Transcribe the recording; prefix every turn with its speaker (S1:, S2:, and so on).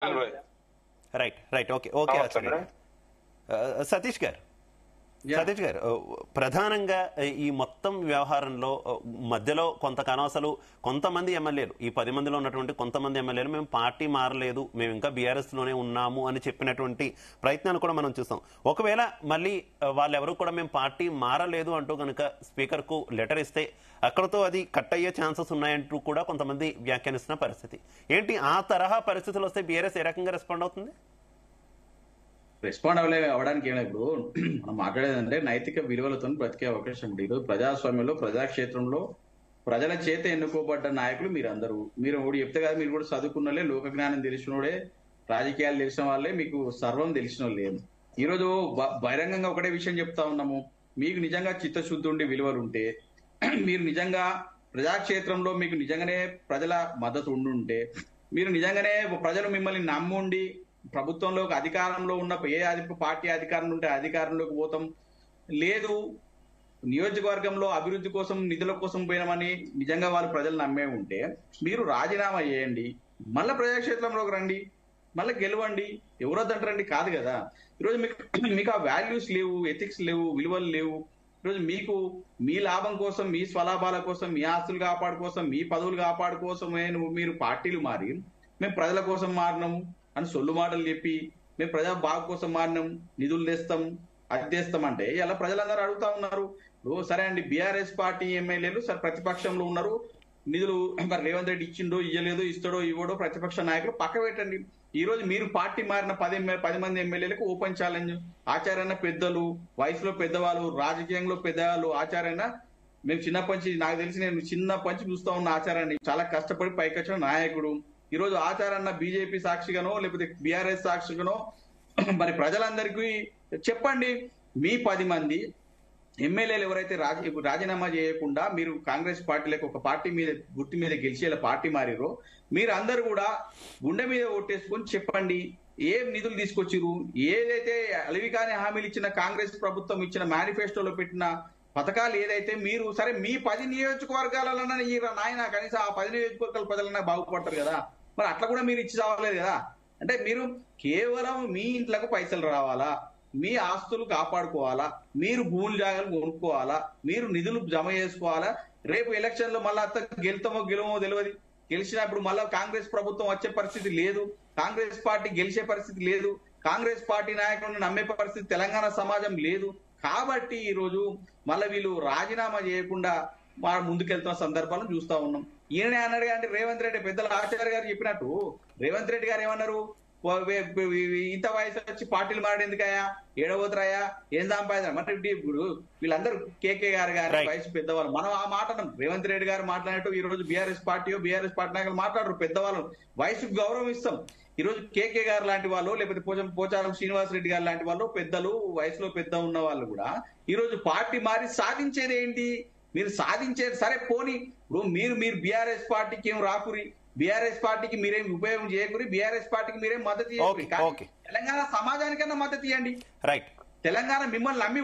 S1: Right right okay okay ఆచార్య సతీష్ గారు సతీష్ గారు ప్రధానంగా ఈ మొత్తం వ్యవహారంలో మధ్యలో కొంత కనవసలు కొంతమంది ఎమ్మెల్యేలు ఈ 10 మందిలో ఉన్నటువంటి కొంతమంది ఎమ్మెల్యేలు మేము పార్టీ మారలేదు మేము ఇంకా బీఆర్ఎస్ లోనే ఉన్నాము అని చెప్పినటువంటి ప్రయత్నాలు కూడా మనం చూస్తాం. ఒకవేళ మళ్ళీ వాళ్ళెవరూ కూడా మేము పార్టీ మారలేదు అంటూ కనుక స్పీకర్ కు లెటర్ ఇస్తే అక్కడతో అది కట్ అయ్యే ఛాన్సెస్ ఉన్నాయంటూ కూడా కొంతమంది వ్యాఖ్యానిస్తున్న పరిస్థితి ఏంటి? ఆ తరహా పరిస్థితులు వస్తే బీఆర్ఎస్ ఏ రకంగా రెస్పాండ్ అవుతుంది?
S2: రెస్పాండ్ అవడానికి ఏమైనా ఇప్పుడు మనం మాట్లాడేదంటే నైతిక విలువలతో బ్రతికే అవకాశం ఉంది. ఈరోజు ప్రజాస్వామ్యంలో ప్రజాక్షేత్రంలో ప్రజల చేత ఎన్నుకోబడ్డ నాయకులు మీరందరూ. మీరు ఒకటి చెప్తే కదా, మీరు కూడా చదువుకున్నలే, లోక జ్ఞానం తెలిసినోడే, రాజకీయాలు తెలిసిన వాళ్ళే, మీకు సర్వం తెలిసిన వాళ్ళే. ఈరోజు బహిరంగంగా ఒకటే విషయం చెప్తా ఉన్నాము. మీకు నిజంగా చిత్తశుద్ధి ఉండి విలువలు ఉంటే, మీరు నిజంగా ప్రజాక్షేత్రంలో మీకు నిజంగానే ప్రజల మద్దతు ఉండుంటే, మీరు నిజంగానే ప్రజలు మిమ్మల్ని నమ్ముండి ప్రభుత్వంలో అధికారంలో ఉన్న ఏ పార్టీ అధికారంలో ఉంటే అధికారంలోకి పోతాం, లేదు నియోజకవర్గంలో అభివృద్ధి కోసం నిధుల కోసం పోయినామని నిజంగా వాళ్ళు ప్రజలు నమ్మే ఉంటే మీరు రాజీనామా చేయండి, మళ్ళీ ప్రజాక్షేత్రంలోకి రండి, మళ్ళీ గెలవండి. ఎవరొద్దంటారండి? కాదు కదా. ఈరోజు మీకు ఆ వాల్యూస్ లేవు, ఎథిక్స్ లేవు, విలువలు లేవు. ఈరోజు మీకు మీ లాభం కోసం, మీ స్వలాభాల కోసం, మీ ఆస్తులు కాపాడు కోసం, మీ పదవులు కాపాడు కోసమే మీరు పార్టీలు మారి మేము ప్రజల కోసం మారినాము అని సొల్లు మాటలు చెప్పి మేము ప్రజా బాగు కోసం మారినాం, నిధులు తెస్తాం, అది తెస్తాం అంటే ఇలా ప్రజలందరూ అడుగుతా ఉన్నారు. సరే అండి, బీఆర్ఎస్ పార్టీ ఎమ్మెల్యేలు సరే ప్రతిపక్షంలో ఉన్నారు, నిధులు మరి రేవంత్ రెడ్డి ఇచ్చిండో ఇయ్యలేదో, ఇస్తాడో ఇవ్వడో ప్రతిపక్ష నాయకులు పక్క పెట్టండి. ఈ రోజు మీరు పార్టీ మారిన 10 మంది ఎమ్మెల్యేలకు ఓపెన్ ఛాలెంజ్. ఆచార్యన్న పెద్దలు, వయసులో పెద్దవాళ్ళు, రాజకీయంలో పెద్దవాళ్ళు. ఆచార్యన్న మేము చిన్నప్పటి నుంచి, నాకు తెలిసి నేను చిన్నప్పటి నుంచి చూస్తా ఉన్న ఆచారాన్ని, చాలా కష్టపడి పైకొచ్చిన నాయకుడు. ఈ రోజు ఆచారన్న బీజేపీ సాక్షిగానో లేకపోతే బీఆర్ఎస్ సాక్షిగానో మరి ప్రజలందరికీ చెప్పండి, మీ 10 మంది ఎమ్మెల్యేలు ఎవరైతే రాజీనామా చేయకుండా మీరు కాంగ్రెస్ పార్టీలకు ఒక పార్టీ మీద గుర్తు మీద గెలిచి ఇలా పార్టీ మారిరో మీరు అందరు కూడా గుండె మీద ఓటేసుకొని చెప్పండి ఏం నిధులు తీసుకొచ్చిరు, ఏదైతే అలవికాని హామీలు ఇచ్చిన కాంగ్రెస్ ప్రభుత్వం ఇచ్చిన మేనిఫెస్టోలో పెట్టిన పథకాలు ఏదైతే మీరు సరే మీ 10 నియోజకవర్గాలన్నా ఈ నాయన కనీసం ఆ 10 నియోజకవర్గాల ప్రజలన్నా బాగుపడతారు కదా. మరి అట్లా కూడా మీరు ఇచ్చి రావలేదు కదా. అంటే మీరు కేవలం మీ ఇంట్లోకి పైసలు రావాలా, మీ ఆస్తులు కాపాడుకోవాలా, మీరు భూములు జాగాలు కొనుక్కోవాలా, మీరు నిధులు జమ చేసుకోవాలా. రేపు ఎలక్షన్ లో మళ్ళా గెలుతామో గెలవమో తెలియదు, గెలిచినప్పుడు మళ్ళా కాంగ్రెస్ ప్రభుత్వం వచ్చే పరిస్థితి లేదు, కాంగ్రెస్ పార్టీ గెలిచే పరిస్థితి లేదు, కాంగ్రెస్ పార్టీ నాయకులను నమ్మే పరిస్థితి తెలంగాణ సమాజం లేదు. కాబట్టి ఈ రోజు మళ్ళీ వీళ్ళు రాజీనామా చేయకుండా ముందుకెళ్తున్న సందర్భాలను చూస్తా ఉన్నాం. ఈయనే అన్నాడు అంటే రేవంత్ రెడ్డి పెద్దల ఆచార్య గారు చెప్పినట్టు రేవంత్ రెడ్డి గారు ఏమన్నారు, ఇంత వయసు వచ్చి పార్టీలు మారేందుకయా, ఏడవతరాయా, ఏం సంపాదించారు. మరి ఇప్పుడు వీళ్ళందరూ కేకే గారు వయసు పెద్దవాళ్ళు, మనం ఆ మాట రేవంత్ రెడ్డి గారు మాట్లాడినట్టు ఈ రోజు బీఆర్ఎస్ పార్టీ నాయకులు మాట్లాడరు. పెద్దవాళ్ళు వయసుకు గౌరవం ఇస్తాం. ఈ రోజు కేకే గారు లాంటి వాళ్ళు లేకపోతే పోచారం శ్రీనివాస్ రెడ్డి గారు లాంటి వాళ్ళు పెద్దలు, వయసులో పెద్ద ఉన్న వాళ్ళు కూడా ఈ రోజు పార్టీ మారి సాధించేది ఏంటి? మీరు సాధించేది సరే పోని, ఇప్పుడు మీరు బీఆర్ఎస్ పార్టీకి ఏం రాకురి, బీఆర్ఎస్ పార్టీకి మీరేం ఉపయోగం చేయకురి, బీఆర్ఎస్ పార్టీకి మీరేం మద్దతు చేయకురి, తెలంగాణ సమాజానికన్నా మద్దతు ఇవ్వండి.
S1: రైట్,
S2: తెలంగాణ మిమ్మల్ని నమ్మి